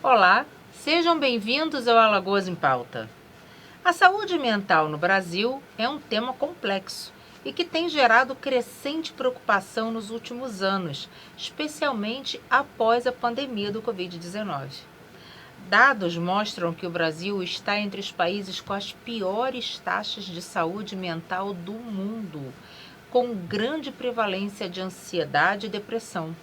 Olá, sejam bem-vindos ao Alagoas em Pauta. A saúde mental no Brasil é um tema complexo e que tem gerado crescente preocupação nos últimos anos, especialmente após a pandemia do Covid-19. Dados mostram que o Brasil está entre os países com as piores taxas de saúde mental do mundo, com grande prevalência de ansiedade e depressão.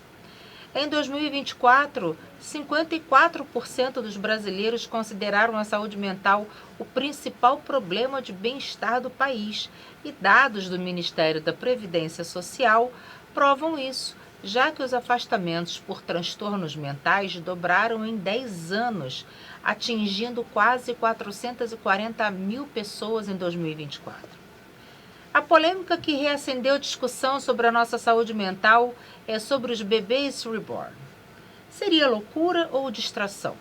Em 2024, 54% dos brasileiros consideraram a saúde mental o principal problema de bem-estar do país, e dados do Ministério da Previdência Social provam isso, já que os afastamentos por transtornos mentais dobraram em 10 anos, atingindo quase 440 mil pessoas em 2024. A polêmica que reacendeu a discussão sobre a nossa saúde mental é sobre os bebês reborn. Seria loucura ou distração?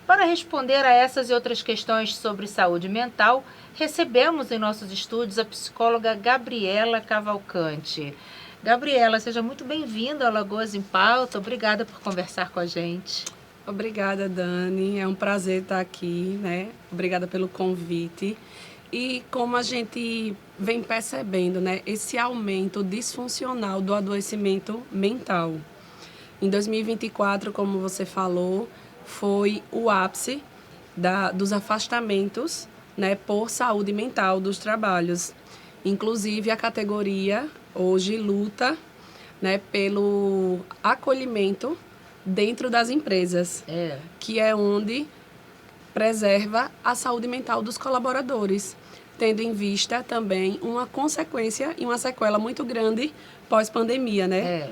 Para responder a essas e outras questões sobre saúde mental, recebemos em nossos estúdios a psicóloga Gabriela Cavalcante. Gabriela, seja muito bem-vinda ao Alagoas em Pauta. Obrigada por conversar com a gente. Obrigada, Dani. É um prazer estar aqui, né? Obrigada pelo convite. E como a gente vem percebendo, né, esse aumento disfuncional do adoecimento mental. Em 2024, como você falou, foi o ápice dos afastamentos, né, por saúde mental dos trabalhos. Inclusive, a categoria hoje luta, né, pelo acolhimento dentro das empresas, que é onde preserva a saúde mental dos colaboradores, tendo em vista também uma consequência e uma sequela muito grande pós-pandemia, né?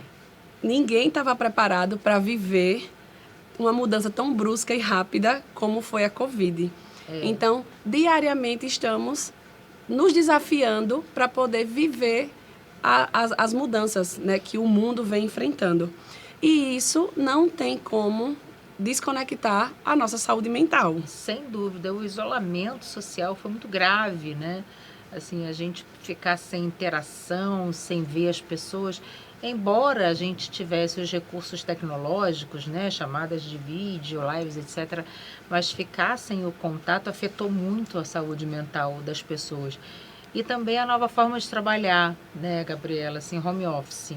Ninguém estava preparado para viver uma mudança tão brusca e rápida como foi a Covid. Então, diariamente estamos nos desafiando para poder viver as mudanças, né, que o mundo vem enfrentando. E isso não tem como desconectar a nossa saúde mental. Sem dúvida, o isolamento social foi muito grave, né? Assim, a gente ficar sem interação, sem ver as pessoas, embora a gente tivesse os recursos tecnológicos, né, chamadas de vídeo, lives, etc., mas ficar sem o contato afetou muito a saúde mental das pessoas. E também a nova forma de trabalhar, né, Gabriela, assim, home office.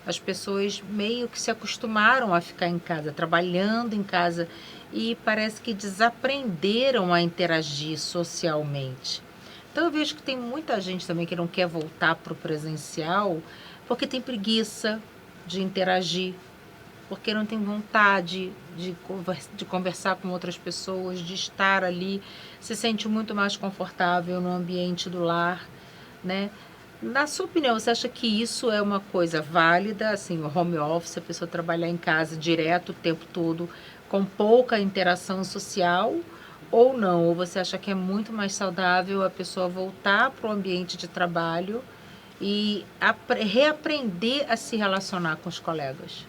As pessoas meio que se acostumaram a ficar em casa, trabalhando em casa, e parece que desaprenderam a interagir socialmente. Então eu vejo que tem muita gente também que não quer voltar para o presencial porque tem preguiça de interagir, porque não tem vontade de conversar com outras pessoas, de estar ali, se sente muito mais confortável no ambiente do lar, né? Na sua opinião, você acha que isso é uma coisa válida, assim, o home office, a pessoa trabalhar em casa direto o tempo todo, com pouca interação social, ou não? Ou você acha que é muito mais saudável a pessoa voltar para o ambiente de trabalho e reaprender a se relacionar com os colegas?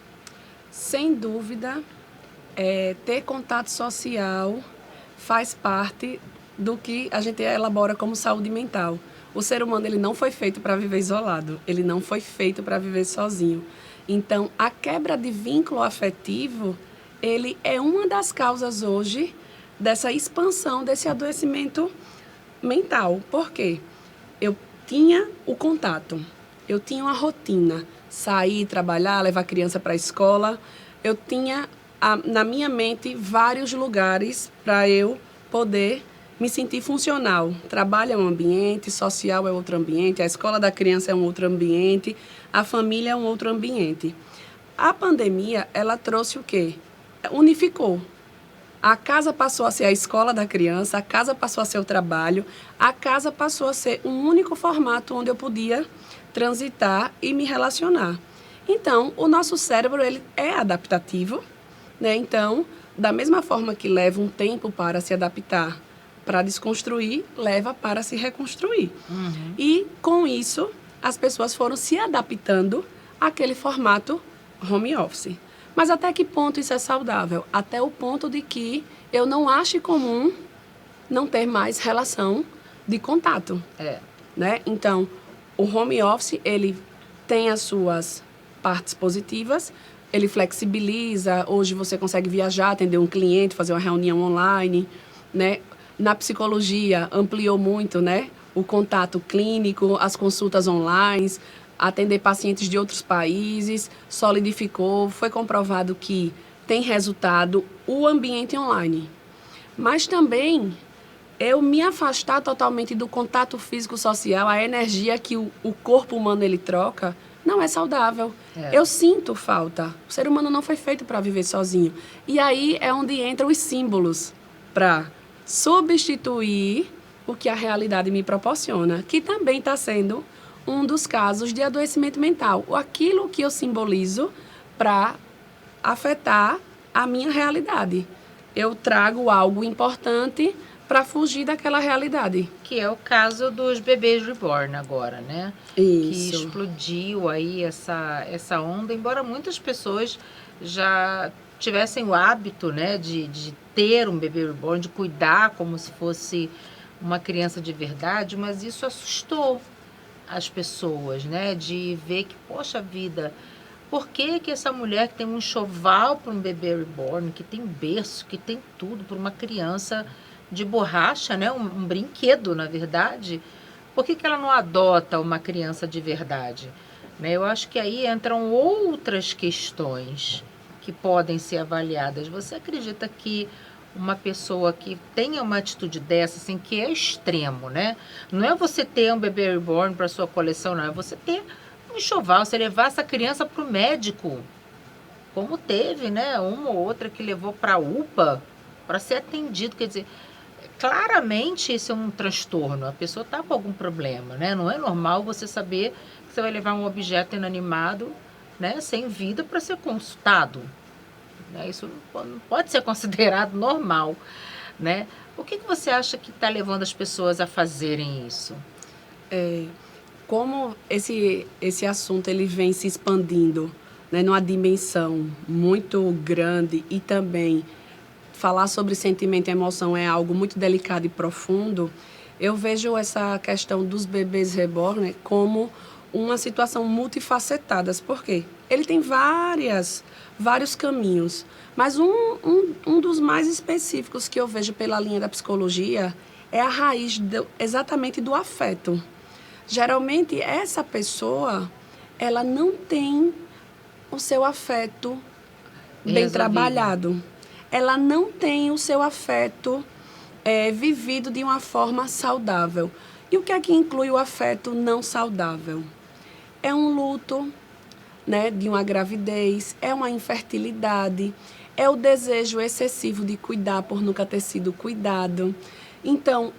Sem dúvida, ter contato social faz parte do que a gente elabora como saúde mental. O ser humano, ele não foi feito para viver isolado, ele não foi feito para viver sozinho. Então, a quebra de vínculo afetivo, ele é uma das causas hoje dessa expansão desse adoecimento mental. Por quê? Eu tinha o contato, eu tinha uma rotina, sair, trabalhar, levar a criança para a escola. Eu tinha na minha mente vários lugares para eu poder me sentir funcional. Trabalho é um ambiente, social é outro ambiente, a escola da criança é um outro ambiente, a família é um outro ambiente. A pandemia, ela trouxe o quê? Unificou. A casa passou a ser a escola da criança, a casa passou a ser o trabalho, a casa passou a ser um único formato onde eu podia transitar e me relacionar. Então, o nosso cérebro, ele é adaptativo, né? Então, da mesma forma que leva um tempo para se adaptar, para desconstruir, leva para se reconstruir. E, com isso, as pessoas foram se adaptando àquele formato home office. Mas até que ponto isso é saudável? Até o ponto de que eu não ache comum não ter mais relação de contato. Né? Então, o home office, ele tem as suas partes positivas, ele flexibiliza. Hoje você consegue viajar, atender um cliente, fazer uma reunião online, né? Na psicologia, ampliou muito, né? O contato clínico, as consultas online, atender pacientes de outros países, solidificou, foi comprovado que tem resultado o ambiente online. Mas também eu me afastar totalmente do contato físico-social, a energia que o corpo humano ele troca, não é saudável. Eu sinto falta. O ser humano não foi feito para viver sozinho. E aí é onde entram os símbolos para substituir o que a realidade me proporciona, que também está sendo um dos casos de adoecimento mental. Aquilo que eu simbolizo para afetar a minha realidade. Eu trago algo importante para fugir daquela realidade. Que é o caso dos bebês reborn agora, né? Isso. Que explodiu aí essa onda, embora muitas pessoas já tivessem o hábito, né, de ter um bebê reborn, de cuidar como se fosse uma criança de verdade, mas isso assustou as pessoas, né? De ver que, poxa vida, por que que essa mulher que tem um enxoval para um bebê reborn, que tem berço, que tem tudo para uma criança de borracha, né? Um brinquedo, na verdade, por que que ela não adota uma criança de verdade? Né? Eu acho que aí entram outras questões que podem ser avaliadas. Você acredita que uma pessoa que tenha uma atitude dessa, assim, que é extremo, né? Não é você ter um bebê reborn para sua coleção, não. É você ter um enxoval, você levar essa criança para o médico, como teve, né? Uma ou outra que levou para a UPA para ser atendido. Quer dizer, claramente isso é um transtorno. A pessoa está com algum problema, né? Não é normal você saber que você vai levar um objeto inanimado, né, sem vida para ser consultado. Isso não pode ser considerado normal, né? O que você acha que está levando as pessoas a fazerem isso? Como esse assunto ele vem se expandindo, né, numa dimensão muito grande, e também falar sobre sentimento e emoção é algo muito delicado e profundo, eu vejo essa questão dos bebês reborn, né, como uma situação multifacetada. Por quê? Ele tem vários caminhos, mas um dos mais específicos que eu vejo pela linha da psicologia é a raiz exatamente do afeto. Geralmente, essa pessoa, ela não tem o seu afeto bem trabalhado. Ela não tem o seu afeto vivido de uma forma saudável. E o que é que inclui o afeto não saudável? É um luto, né, de uma gravidez, é uma infertilidade, é o desejo excessivo de cuidar por nunca ter sido cuidado. Então,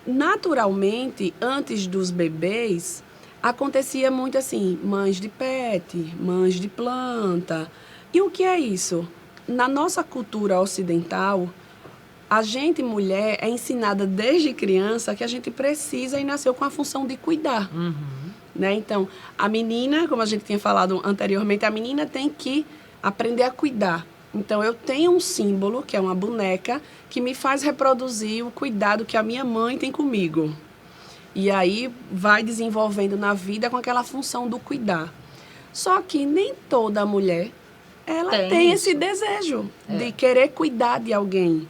naturalmente, antes dos bebês, acontecia muito assim, mães de pet, mães de planta. E o que é isso? Na nossa cultura ocidental, a gente, mulher, é ensinada desde criança que a gente precisa e nasceu com a função de cuidar. Né? Então, a menina, como a gente tinha falado anteriormente, a menina tem que aprender a cuidar. Então, eu tenho um símbolo, que é uma boneca, que me faz reproduzir o cuidado que a minha mãe tem comigo. E aí, vai desenvolvendo na vida com aquela função do cuidar. Só que nem toda mulher, ela tem esse desejo de querer cuidar de alguém.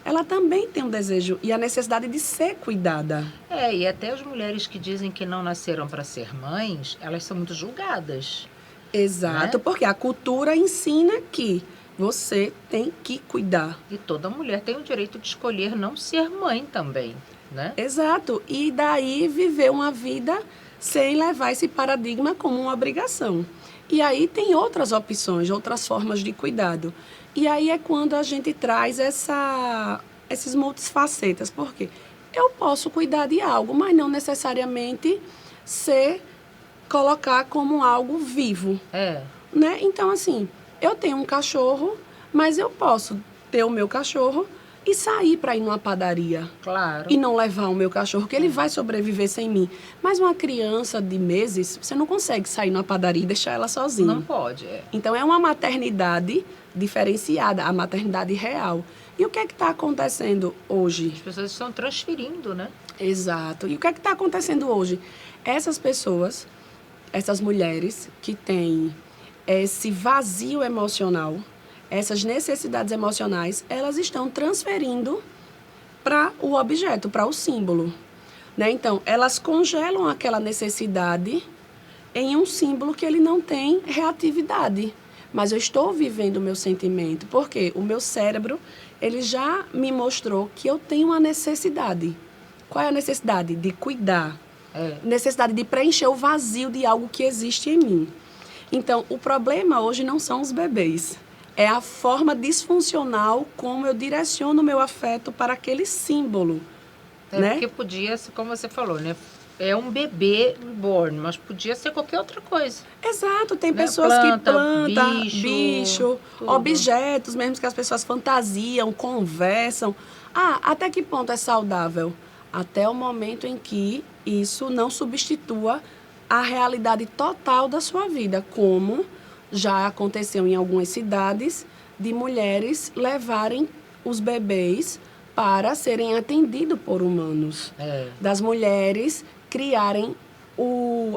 Ela também tem um desejo e a necessidade de ser cuidada. E até as mulheres que dizem que não nasceram para ser mães, elas são muito julgadas. Exato, né? Porque a cultura ensina que você tem que cuidar. E toda mulher tem o direito de escolher não ser mãe também, né? Exato. E daí viver uma vida sem levar esse paradigma como uma obrigação. E aí tem outras opções, outras formas de cuidado. E aí é quando a gente traz esses multifacetas. Por quê? Eu posso cuidar de algo, mas não necessariamente colocar como algo vivo. Né? Então, assim, eu tenho um cachorro, mas eu posso ter o meu cachorro e sair para ir numa padaria. Claro. E não levar o meu cachorro, que ele vai sobreviver sem mim. Mas uma criança de meses, você não consegue sair numa padaria e deixar ela sozinha. Não pode. Então, é uma maternidade diferenciada, a maternidade real. E o que é que está acontecendo hoje? As pessoas estão transferindo, né? Exato. E o que é que está acontecendo hoje? Essas pessoas, essas mulheres que têm esse vazio emocional, essas necessidades emocionais, elas estão transferindo para o objeto, para o símbolo, né? Então, elas congelam aquela necessidade em um símbolo que ele não tem reatividade. Mas eu estou vivendo o meu sentimento, porque o meu cérebro, ele já me mostrou que eu tenho uma necessidade. Qual é a necessidade? De cuidar. Necessidade de preencher o vazio de algo que existe em mim. Então, o problema hoje não são os bebês. É a forma disfuncional como eu direciono o meu afeto para aquele símbolo. Né? Porque podia ser, como você falou, né? É um bebê reborn, mas podia ser qualquer outra coisa. Exato, tem né? pessoas que plantam bicho, objetos mesmo que as pessoas fantasiam, conversam. Até que ponto é saudável? Até o momento em que isso não substitua a realidade total da sua vida, como já aconteceu em algumas cidades de mulheres levarem os bebês para serem atendidos por humanos. Das mulheres criarem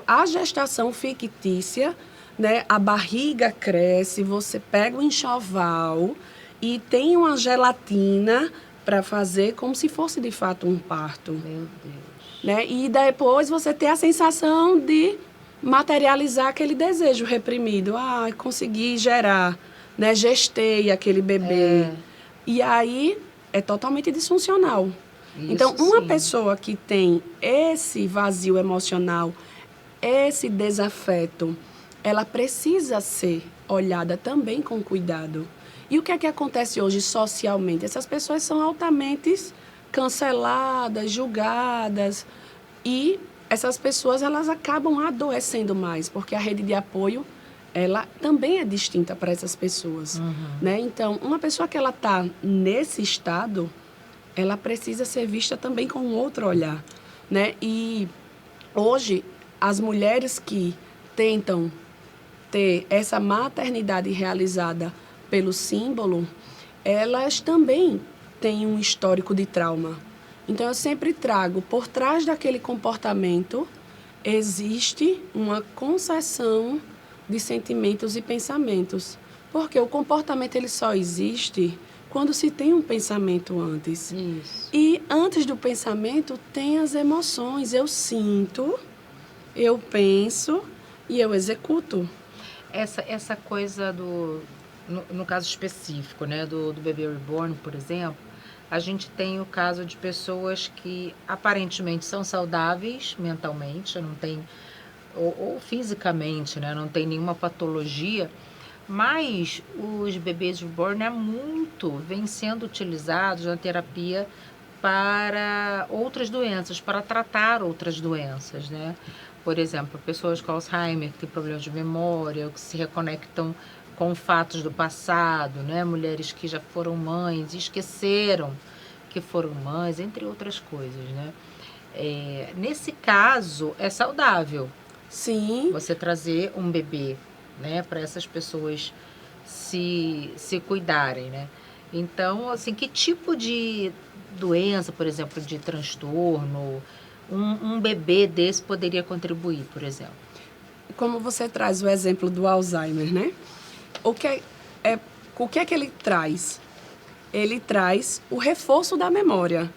a gestação fictícia, né? A barriga cresce, você pega o enxoval e tem uma gelatina para fazer como se fosse de fato um parto. Meu Deus. Né? E depois você tem a sensação de materializar aquele desejo reprimido. Consegui gerar, né? Gestei aquele bebê. E aí é totalmente disfuncional. Isso, então, uma sim. pessoa que tem esse vazio emocional, esse desafeto, ela precisa ser olhada também com cuidado. E o que é que acontece hoje socialmente? Essas pessoas são altamente canceladas, julgadas, e essas pessoas elas acabam adoecendo mais, porque a rede de apoio ela também é distinta para essas pessoas. Né? Então, uma pessoa que ela está nesse estado, ela precisa ser vista também com um outro olhar. Né? E hoje, as mulheres que tentam ter essa maternidade realizada pelo símbolo, elas também têm um histórico de trauma. Então, eu sempre trago, por trás daquele comportamento, existe uma concessão de sentimentos e pensamentos. Porque o comportamento ele só existe quando se tem um pensamento antes. Isso. E antes do pensamento tem as emoções. Eu sinto, eu penso e eu executo. Essa coisa no caso específico, né, do bebê reborn, por exemplo, a gente tem o caso de pessoas que aparentemente são saudáveis mentalmente, não tem, ou fisicamente, né, não tem nenhuma patologia, mas os bebês reborn vêm sendo utilizados na terapia para outras doenças, para tratar outras doenças, né? Por exemplo, pessoas com Alzheimer, que têm problemas de memória, ou que se reconectam com fatos do passado, né? Mulheres que já foram mães e esqueceram que foram mães, entre outras coisas, né? Nesse caso, é saudável. Sim. Você trazer um bebê, né? Para essas pessoas se cuidarem, né? Então, assim, que tipo de doença, por exemplo, de transtorno, um bebê desse poderia contribuir, por exemplo? Como você traz o exemplo do Alzheimer, né? O que é que ele traz? Ele traz o reforço da memória.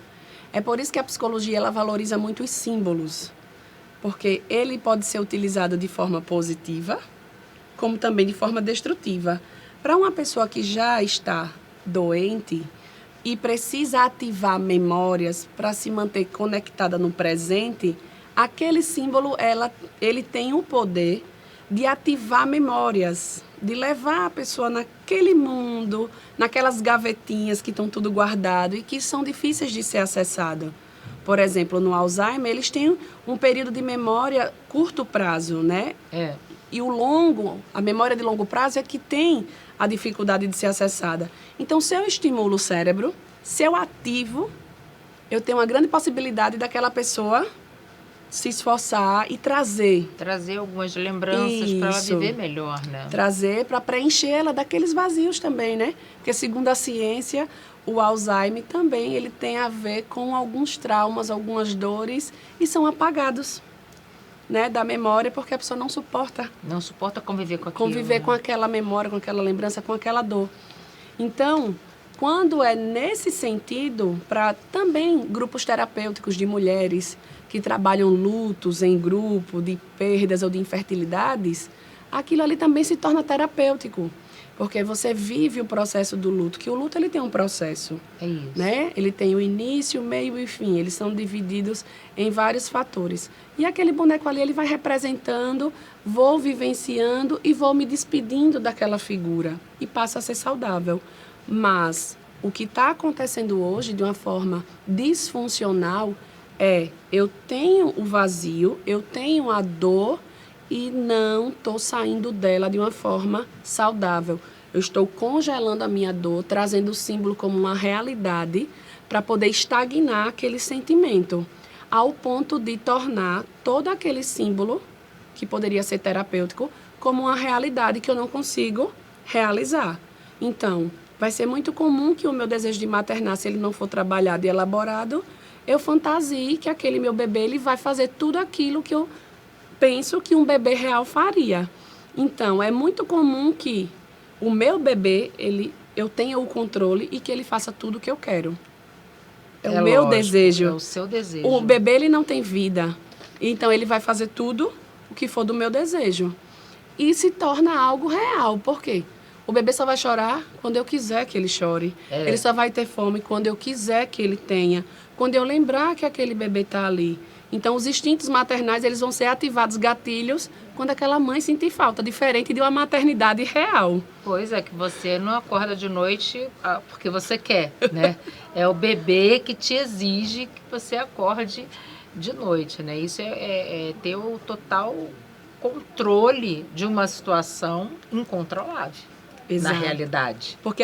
É por isso que a psicologia ela valoriza muito os símbolos, porque ele pode ser utilizado de forma positiva, como também de forma destrutiva. Para uma pessoa que já está doente e precisa ativar memórias para se manter conectada no presente, aquele símbolo ele tem o poder de ativar memórias, de levar a pessoa naquele mundo, naquelas gavetinhas que estão tudo guardado e que são difíceis de ser acessado. Por exemplo, no Alzheimer, eles têm um período de memória curto prazo, né? E a memória de longo prazo é que tem a dificuldade de ser acessada. Então, se eu estimulo o cérebro, se eu ativo, eu tenho uma grande possibilidade daquela pessoa se esforçar e trazer algumas lembranças para ela viver melhor, né? Trazer para preencher-la daqueles vazios também, né? Porque, segundo a ciência, o Alzheimer também ele tem a ver com alguns traumas, algumas dores, e são apagados. né, da memória, porque a pessoa não suporta Não suporta conviver com aquilo. conviver com aquela memória, com aquela lembrança, com aquela dor. Então, quando é nesse sentido, para também grupos terapêuticos de mulheres que trabalham lutos em grupo, de perdas ou de infertilidades, aquilo ali também se torna terapêutico. Porque você vive o processo do luto, que o luto ele tem um processo. É isso. Né? Ele tem o início, o meio e o fim. Eles são divididos em vários fatores. E aquele boneco ali, ele vai representando, vou vivenciando e vou me despedindo daquela figura. E passa a ser saudável. Mas o que está acontecendo hoje, de uma forma disfuncional, eu tenho o vazio, eu tenho a dor e não estou saindo dela de uma forma saudável. Eu estou congelando a minha dor, trazendo o símbolo como uma realidade para poder estagnar aquele sentimento, ao ponto de tornar todo aquele símbolo, que poderia ser terapêutico, como uma realidade que eu não consigo realizar. Então, vai ser muito comum que o meu desejo de maternar, se ele não for trabalhado e elaborado, eu fantasie que aquele meu bebê ele vai fazer tudo aquilo que eu penso que um bebê real faria. Então, é muito comum que o meu bebê, eu tenha o controle e que ele faça tudo o que eu quero. É o meu desejo. É o seu desejo. O bebê, ele não tem vida. Então, ele vai fazer tudo o que for do meu desejo. E se torna algo real. Por quê? O bebê só vai chorar quando eu quiser que ele chore. Ele só vai ter fome quando eu quiser que ele tenha. Quando eu lembrar que aquele bebê está ali. Então, os instintos maternais, eles vão ser ativados gatilhos quando aquela mãe sentir falta, diferente de uma maternidade real. Pois é, que você não acorda de noite porque você quer, né? É o bebê que te exige que você acorde de noite, né? Isso é ter o total controle de uma situação incontrolável. Exato. Na realidade. Porque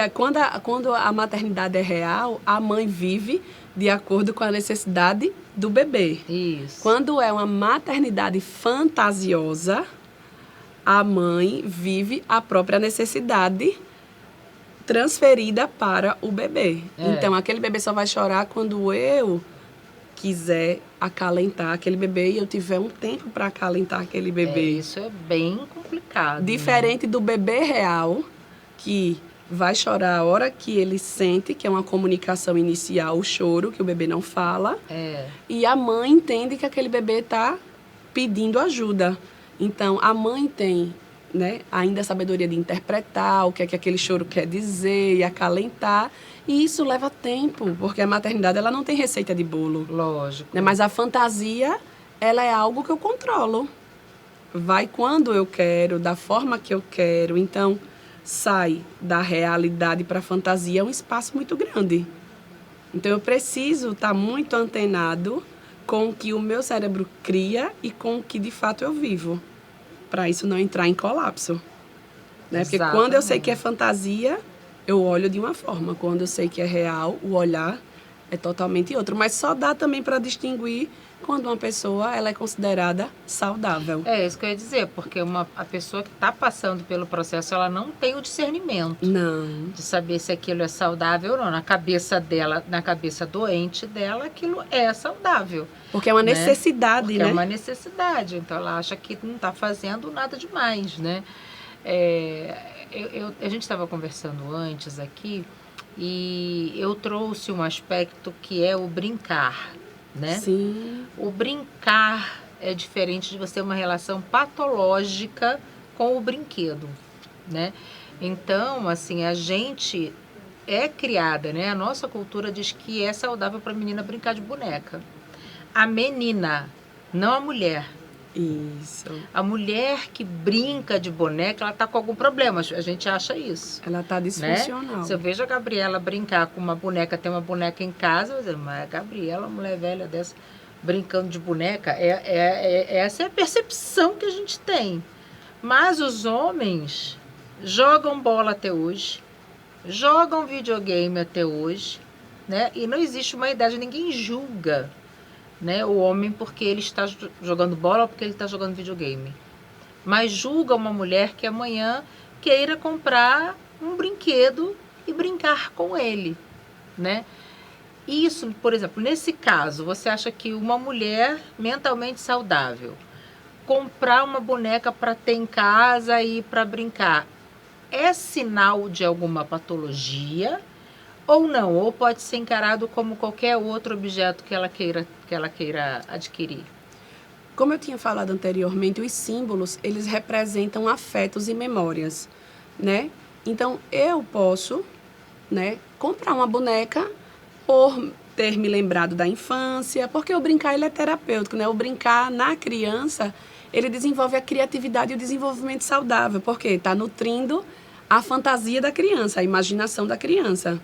quando a maternidade é real, a mãe vive de acordo com a necessidade do bebê. Isso. Quando é uma maternidade fantasiosa, a mãe vive a própria necessidade transferida para o bebê. Então, aquele bebê só vai chorar quando eu quiser acalentar aquele bebê e eu tiver um tempo para acalentar aquele bebê. Isso é bem complicado. Diferente do bebê real, que vai chorar a hora que ele sente, que é uma comunicação inicial, o choro, que o bebê não fala. E a mãe entende que aquele bebê está pedindo ajuda. Então, a mãe tem, né, ainda a sabedoria de interpretar o que é que aquele choro quer dizer e acalentar. E isso leva tempo, porque a maternidade ela não tem receita de bolo. Lógico. Né? Mas a fantasia, ela é algo que eu controlo. Vai quando eu quero, da forma que eu quero. Então, sai da realidade para a fantasia é um espaço muito grande. Então, eu preciso estar muito antenado com o que o meu cérebro cria e com o que, de fato, eu vivo, para isso não entrar em colapso. Né? Porque quando eu sei que é fantasia, eu olho de uma forma. Quando eu sei que é real, o olhar é totalmente outro. Mas só dá também para distinguir quando uma pessoa ela é considerada saudável. É isso que eu ia dizer, porque a pessoa que está passando pelo processo, ela não tem o discernimento. Não. De saber se aquilo é saudável ou não. Na cabeça dela, na cabeça doente dela, aquilo é saudável. Porque é uma necessidade, porque né? É uma necessidade. Então, ela acha que não está fazendo nada demais, né? A gente estava conversando antes aqui e eu trouxe um aspecto que é o brincar, né? Sim. O brincar é diferente de você ter uma relação patológica com o brinquedo, né? Então, assim, a gente é criada, né? A nossa cultura diz que é saudável para a menina brincar de boneca. A menina, não a mulher. Isso. A mulher que brinca de boneca, ela tá com algum problema. A gente acha isso. Ela tá disfuncional. Né? Se eu vejo a Gabriela brincar com uma boneca, tem uma boneca em casa, eu vou dizer, mas a Gabriela, uma mulher velha dessa, brincando de boneca, essa é a percepção que a gente tem. Mas os homens jogam bola até hoje, jogam videogame até hoje, né? E não existe uma idade, ninguém julga, né, o homem porque ele está jogando bola ou porque ele está jogando videogame. Mas julga uma mulher que amanhã queira comprar um brinquedo e brincar com ele, né? Isso, por exemplo, nesse caso, você acha que uma mulher mentalmente saudável comprar uma boneca para ter em casa e para brincar, é sinal de alguma patologia ou não? Ou pode ser encarado como qualquer outro objeto que ela queira adquirir? Como eu tinha falado anteriormente, os símbolos, eles representam afetos e memórias, né? Então, eu posso, né, comprar uma boneca por ter me lembrado da infância, porque o brincar, ele é terapêutico, né? O brincar na criança, ele desenvolve a criatividade e o desenvolvimento saudável, porque está nutrindo a fantasia da criança, a imaginação da criança.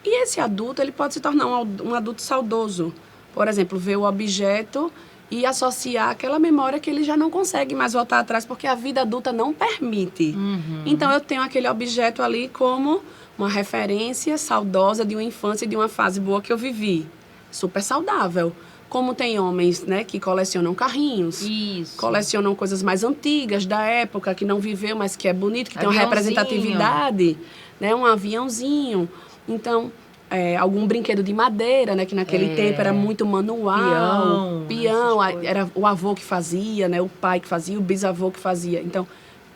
E esse adulto, ele pode se tornar um adulto saudoso. Por exemplo, ver o objeto e associar aquela memória que ele já não consegue mais voltar atrás, porque a vida adulta não permite. Então, eu tenho aquele objeto ali como uma referência saudosa de uma infância e de uma fase boa que eu vivi. Super saudável. Como tem homens, né, que colecionam carrinhos, Isso. colecionam coisas mais antigas da época, que não viveu, mas que é bonito, que tem uma Aviãozinho. representatividade, né, um aviãozinho. Então, algum brinquedo de madeira, né, que naquele tempo era muito manual. Peão, era o avô que fazia, né, o pai que fazia, o bisavô que fazia. Então,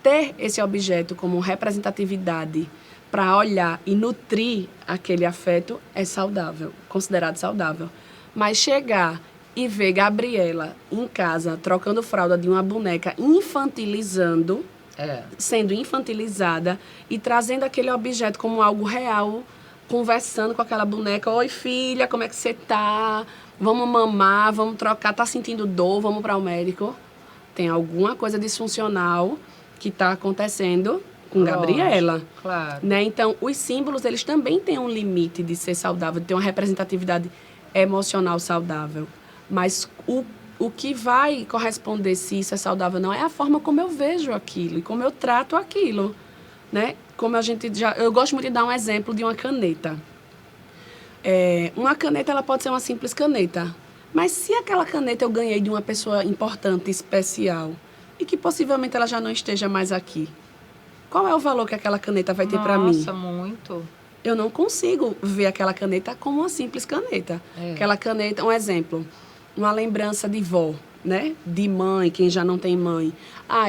ter esse objeto como representatividade para olhar e nutrir aquele afeto é saudável, considerado saudável. Mas chegar e ver Gabriela em casa trocando fralda de uma boneca infantilizando, sendo infantilizada e trazendo aquele objeto como algo real, conversando com aquela boneca, oi filha, como é que você tá? Vamos mamar, vamos trocar, tá sentindo dor, vamos para o médico. Tem alguma coisa disfuncional que está acontecendo com Gabriela. Claro. Né? Então, os símbolos, eles também têm um limite de ser saudável, de ter uma representatividade emocional saudável. Mas o que vai corresponder se isso é saudável não é a forma como eu vejo aquilo e como eu trato aquilo, né? Como eu gosto muito de dar um exemplo de uma caneta. Uma caneta, ela pode ser uma simples caneta, mas se aquela caneta eu ganhei de uma pessoa importante, especial, e que possivelmente ela já não esteja mais aqui, qual é o valor que aquela caneta vai ter para mim? Nossa, muito. Eu não consigo ver aquela caneta como uma simples caneta. Aquela caneta, um exemplo, uma lembrança de vó, né? De mãe, quem já não tem mãe.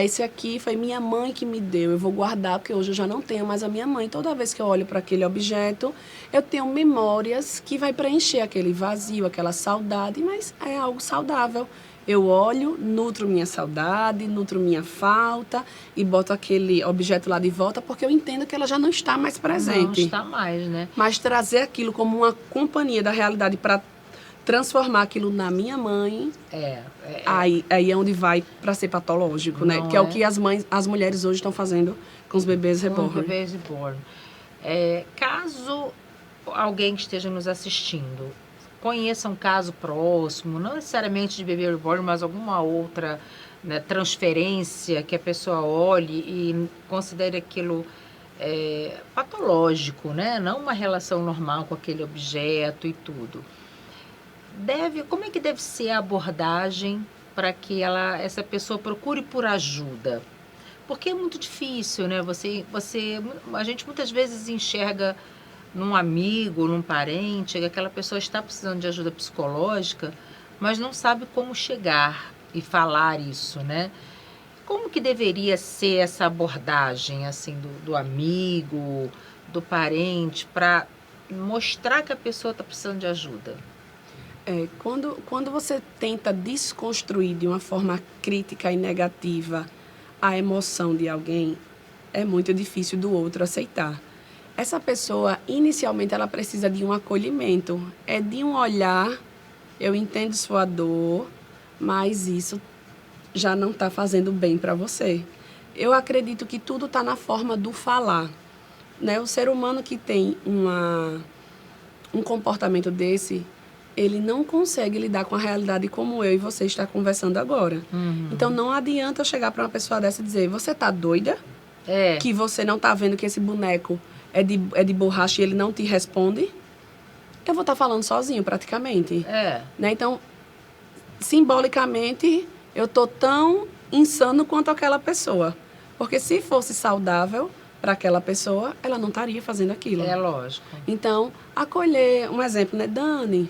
Esse aqui foi minha mãe que me deu, eu vou guardar porque hoje eu já não tenho mais a minha mãe. Toda vez que eu olho para aquele objeto, eu tenho memórias que vai preencher aquele vazio, aquela saudade, mas é algo saudável. Eu olho, nutro minha saudade, nutro minha falta e boto aquele objeto lá de volta porque eu entendo que ela já não está mais presente. Não está mais, né? Mas trazer aquilo como uma companhia da realidade para transformar aquilo na minha mãe, aí é onde vai para ser patológico, né? Que é o que as mulheres hoje estão fazendo com os bebês reborn. Com os bebês reborn. Caso alguém que esteja nos assistindo conheça um caso próximo, não necessariamente de bebê reborn, mas alguma outra, né, transferência que a pessoa olhe e considere aquilo patológico, né? Não uma relação normal com aquele objeto e tudo. Como é que deve ser a abordagem para que essa pessoa procure por ajuda? Porque é muito difícil, né? A gente muitas vezes enxerga num amigo, num parente, que aquela pessoa está precisando de ajuda psicológica, mas não sabe como chegar e falar isso, né? Como que deveria ser essa abordagem, assim, do amigo, do parente, para mostrar que a pessoa está precisando de ajuda? Quando você tenta desconstruir de uma forma crítica e negativa a emoção de alguém, é muito difícil do outro aceitar. Essa pessoa, inicialmente, ela precisa de um acolhimento. É de um olhar, eu entendo sua dor, mas isso já não está fazendo bem para você. Eu acredito que tudo está na forma do falar, né? O ser humano que tem um comportamento desse, ele não consegue lidar com a realidade como eu e você está conversando agora. Então, não adianta eu chegar para uma pessoa dessa e dizer, você está doida? Que você não está vendo que esse boneco é de borracha e ele não te responde? Eu vou estar falando sozinho, praticamente. Né? Então, simbolicamente, eu estou tão insano quanto aquela pessoa. Porque se fosse saudável para aquela pessoa, ela não estaria fazendo aquilo. É lógico. Então, acolher, um exemplo, né? Dani,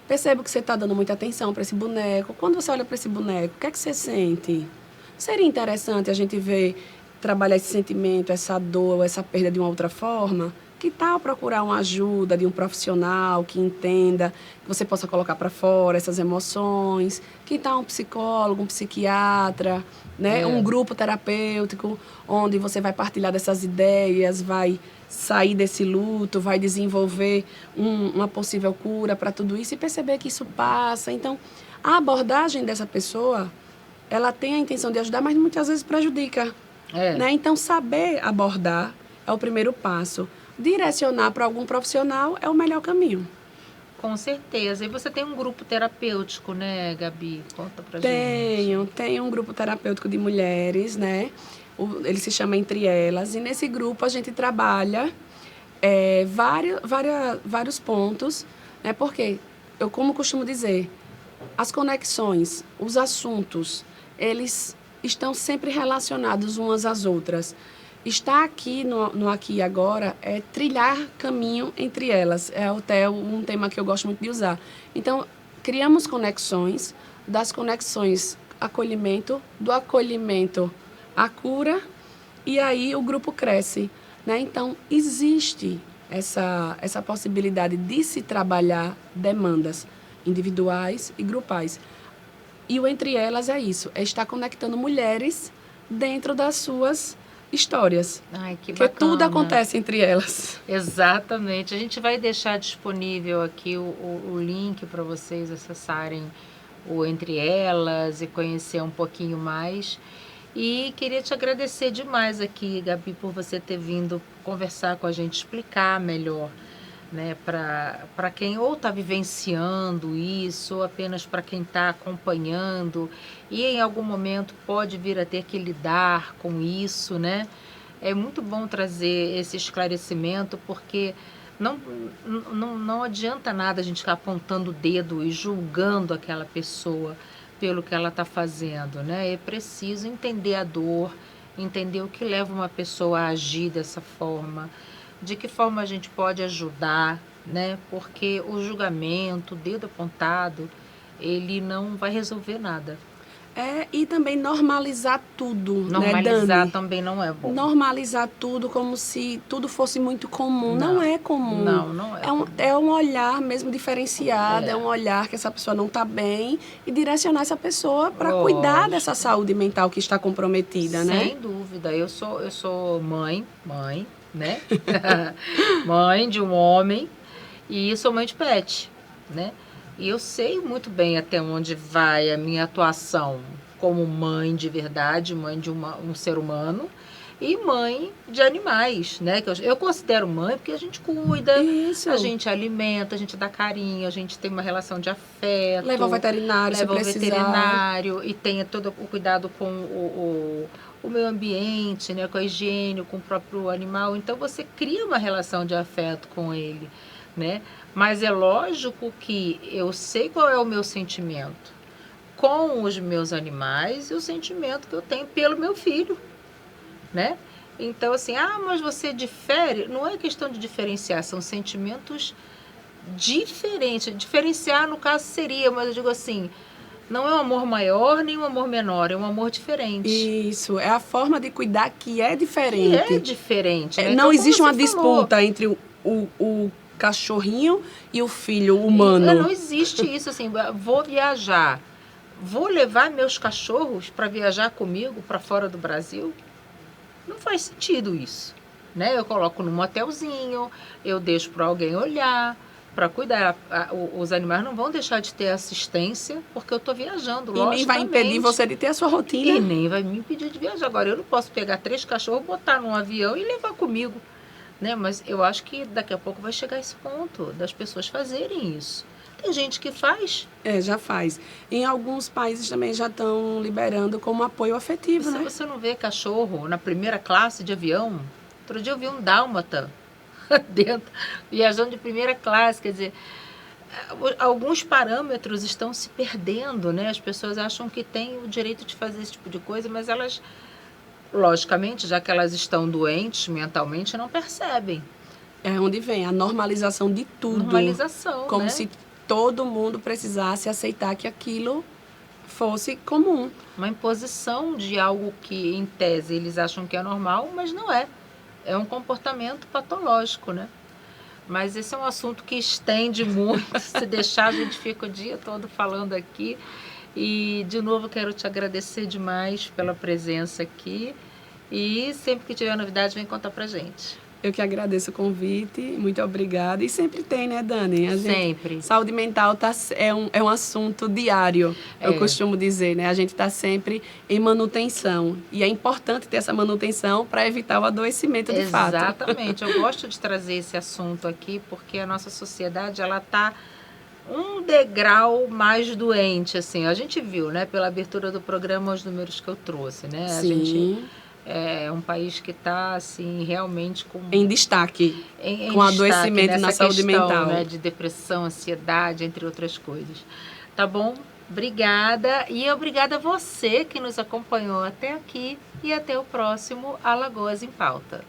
percebo que você está dando muita atenção para esse boneco. Quando você olha para esse boneco, o que é que você sente? seria interessante a gente ver, trabalhar esse sentimento, essa dor, essa perda de uma outra forma? Que tal procurar uma ajuda de um profissional que entenda, que você possa colocar para fora essas emoções? Que tal um psicólogo, um psiquiatra, né? Um grupo terapêutico, onde você vai partilhar dessas ideias, vai sair desse luto, vai desenvolver uma possível cura para tudo isso e perceber que isso passa. Então, a abordagem dessa pessoa, ela tem a intenção de ajudar, mas muitas vezes prejudica. Né? Então, saber abordar é o primeiro passo. Direcionar para algum profissional é o melhor caminho. Com certeza. E você tem um grupo terapêutico, né, Gabi? Conta pra gente. Tenho um grupo terapêutico de mulheres, né? Ele se chama Entre Elas. E nesse grupo a gente trabalha vários pontos, né? Porque, eu como costumo dizer, as conexões, os assuntos, eles estão sempre relacionados umas às outras. Estar aqui no Aqui e Agora é trilhar caminho entre elas. É até um tema que eu gosto muito de usar. Então, criamos conexões, das conexões, acolhimento, do acolhimento, a cura, e aí o grupo cresce. Né? Então, existe essa possibilidade de se trabalhar demandas individuais e grupais. E o Entre Elas é isso, é estar conectando mulheres dentro das suas histórias. Ai, que porque bacana. Tudo acontece entre elas. Exatamente. A gente vai deixar disponível aqui o link para vocês acessarem o Entre Elas e conhecer um pouquinho mais. E queria te agradecer demais aqui, Gabi, por você ter vindo conversar com a gente, explicar melhor, né, para quem ou está vivenciando isso, ou apenas para quem está acompanhando e em algum momento pode vir a ter que lidar com isso, né? É muito bom trazer esse esclarecimento, porque não adianta nada a gente ficar apontando o dedo e julgando aquela pessoa pelo que ela está fazendo, né? É preciso entender a dor, entender o que leva uma pessoa a agir dessa forma, de que forma a gente pode ajudar, né? Porque o julgamento, o dedo apontado, ele não vai resolver nada. E também normalizar tudo, Normalizar, né, Dani? também não é bom. Normalizar tudo como se tudo fosse muito comum. Não é comum. Não é comum. É um olhar mesmo diferenciado, é um olhar que essa pessoa não está bem e direcionar essa pessoa para cuidar dessa saúde mental que está comprometida, né? Sem dúvida. Eu sou mãe, né? Mãe de um homem e sou mãe de pet, né? E eu sei muito bem até onde vai a minha atuação como mãe de verdade, mãe de um ser humano e mãe de animais, né? Que eu considero mãe porque a gente cuida, Isso. A gente alimenta, a gente dá carinho, a gente tem uma relação de afeto. Leva ao veterinário, se precisar. Leva ao veterinário e tem todo o cuidado com o meio ambiente, né? Com a higiene, com o próprio animal. Então, você cria uma relação de afeto com ele, né? Mas é lógico que eu sei qual é o meu sentimento com os meus animais e o sentimento que eu tenho pelo meu filho, né? Então, assim, mas você difere. Não é questão de diferenciar, são sentimentos diferentes. Diferenciar, no caso, seria, mas eu digo assim, não é um amor maior nem um amor menor, é um amor diferente. Isso, é a forma de cuidar que é diferente. Que é diferente, né? Não então, existe uma disputa entre o cachorrinho e o filho humano. Não existe isso, assim, vou viajar, vou levar meus cachorros para viajar comigo para fora do Brasil? Não faz sentido isso, né? Eu coloco num motelzinho, eu deixo para alguém olhar, para cuidar. Os animais não vão deixar de ter assistência porque eu estou viajando, logicamente. E nem vai impedir você de ter a sua rotina. E nem vai me impedir de viajar. Agora, eu não posso pegar 3 cachorros, botar num avião e levar comigo, né? Mas eu acho que daqui a pouco vai chegar esse ponto das pessoas fazerem isso. Tem gente que faz. Já faz. Em alguns países também já estão liberando como apoio afetivo, né? Você não vê cachorro na primeira classe de avião? Outro dia eu vi um dálmata dentro, viajando de primeira classe. Quer dizer, alguns parâmetros estão se perdendo, né? As pessoas acham que têm o direito de fazer esse tipo de coisa, mas elas, logicamente, já que elas estão doentes mentalmente, não percebem. É onde vem a normalização de tudo. Normalização, como né? se todo mundo precisasse aceitar que aquilo fosse comum. Uma imposição de algo que, em tese, eles acham que é normal, mas não é. É um comportamento patológico, né? Mas esse é um assunto que estende muito. Se deixar, a gente fica o dia todo falando aqui. E, de novo, quero te agradecer demais pela presença aqui. E sempre que tiver novidade, vem contar pra gente. Eu que agradeço o convite, muito obrigada. E sempre tem, né, Dani? Sempre. Saúde mental é um assunto diário, eu costumo dizer, né? A gente está sempre em manutenção. E é importante ter essa manutenção para evitar o adoecimento de fato. Exatamente. Eu gosto de trazer esse assunto aqui porque a nossa sociedade, ela está um degrau mais doente, assim. A gente viu, né, pela abertura do programa, os números que eu trouxe, né? Sim. A gente é um país que está, assim, realmente em destaque, com adoecimento na saúde mental, né, de depressão, ansiedade, entre outras coisas. Tá bom? Obrigada. E obrigada a você que nos acompanhou até aqui. E até o próximo Alagoas em Pauta.